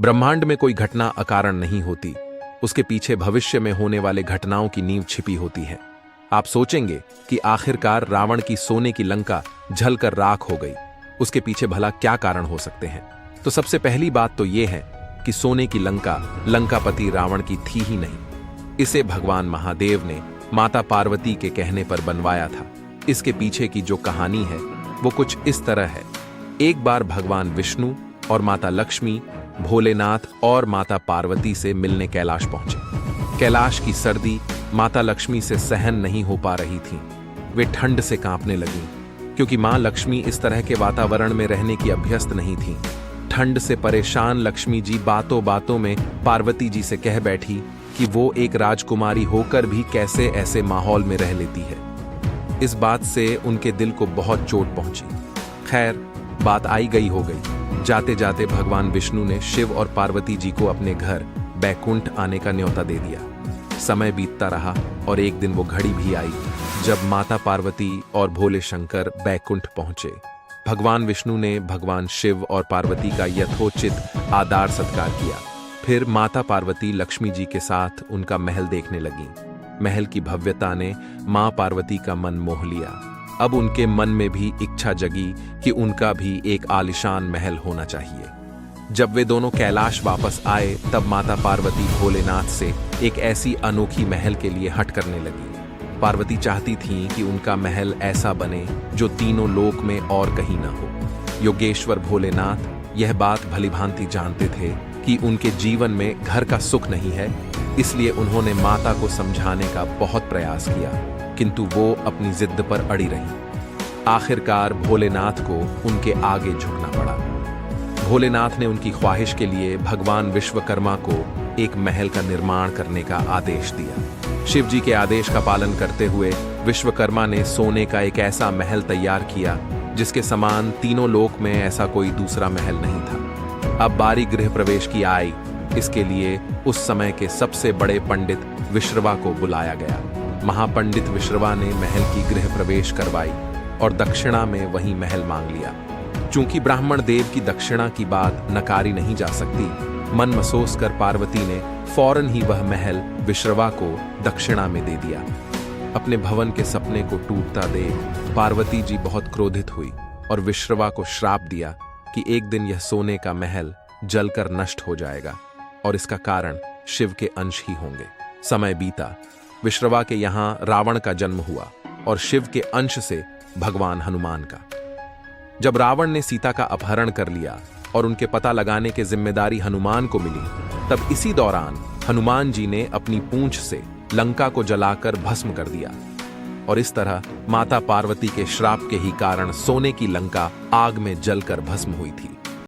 ब्रह्मांड में कोई घटना अकारण नहीं होती, उसके पीछे भविष्य में होने वाले घटनाओं की नींव छिपी होती है। आप सोचेंगे कि आखिरकार रावण की सोने की लंका जलकर राख हो गई, उसके पीछे भला क्या कारण हो सकते हैं? तो सबसे पहली बात तो यह है कि सोने की लंका लंकापति रावण की थी ही नहीं। इसे भगवान महादेव ने माता पार्वती के कहने पर बनवाया था। इसके पीछे की जो कहानी है वो कुछ इस तरह है। एक बार भगवान विष्णु और माता लक्ष्मी भोलेनाथ और माता पार्वती से मिलने कैलाश पहुंचे। कैलाश की सर्दी माता लक्ष्मी से सहन नहीं हो पा रही थी। वे ठंड से कांपने लगीं, क्योंकि मां लक्ष्मी इस तरह के वातावरण में रहने की अभ्यस्त नहीं थीं। ठंड से परेशान लक्ष्मी जी बातों बातों में पार्वती जी से कह बैठी कि वो एक राजकुमारी होकर भी कैसे ऐसे माहौल में रह लेती है। इस बात से उनके दिल को बहुत चोट पहुंची। खैर, बात आई गई हो गई। जाते जाते भगवान विष्णु ने शिव और पार्वती जी को अपने घर बैकुंठ आने का न्योता दे दिया। समय बीतता रहा और एक दिन वो घड़ी भी आई जब माता पार्वती और भोले शंकर बैकुंठ पहुंचे। भगवान विष्णु ने भगवान शिव और पार्वती का यथोचित आदर सत्कार किया। फिर माता पार्वती लक्ष्मी जी के साथ उनका महल देखने लगी। महल की भव्यता ने मां पार्वती का मन मोह लिया। अब उनके मन में भी इच्छा जगी कि उनका भी एक आलीशान महल होना चाहिए। जब वे दोनों कैलाश वापस आए तब माता पार्वती भोलेनाथ से एक ऐसी अनोखी महल के लिए हट करने लगी। पार्वती चाहती थीं कि उनका महल ऐसा बने जो तीनों लोक में और कहीं न हो। योगेश्वर भोलेनाथ यह बात भलीभांति जानते थे कि उनके जीवन में घर का सुख नहीं है, इसलिए उन्होंने माता को समझाने का बहुत प्रयास किया, किंतु वो अपनी जिद पर अड़ी रही। आखिरकार भोलेनाथ को उनके आगे झुकना पड़ा। भोलेनाथ ने उनकी ख्वाहिश के लिए भगवान विश्वकर्मा को एक महल का निर्माण करने का आदेश दिया। शिव जी के आदेश का पालन करते हुए विश्वकर्मा ने सोने का एक ऐसा महल तैयार किया जिसके समान तीनों लोक में ऐसा कोई दूसरा महल नहीं था। अब बारी गृह प्रवेश की आई। इसके लिए उस समय के सबसे बड़े पंडित विश्रवा को बुलाया गया। महापंडित विश्रवा ने महल की गृह प्रवेश करवाई और दक्षिणा में वही महल मांग लिया। चूंकि ब्राह्मण देव की दक्षिणा की बात नकारी नहीं जा सकती, मन मसोस कर पार्वती ने फौरन ही वह महल विश्रवा को दक्षिणा में दे दिया। अपने भवन के सपने को टूटता देख पार्वती जी बहुत क्रोधित हुई और विश्रवा को श्राप दिया कि एक दिन यह सोने का महल जलकर नष्ट हो जाएगा और इसका कारण शिव के अंश ही होंगे। समय बीता। विश्रवा के यहाँ रावण का जन्म हुआ और शिव के अंश से भगवान हनुमान का। जब रावण ने सीता का अपहरण कर लिया और उनके पता लगाने की जिम्मेदारी हनुमान को मिली, तब इसी दौरान हनुमान जी ने अपनी पूंछ से लंका को जलाकर भस्म कर दिया और इस तरह माता पार्वती के श्राप के ही कारण सोने की लंका आग में जलकर भस्म हुई थी।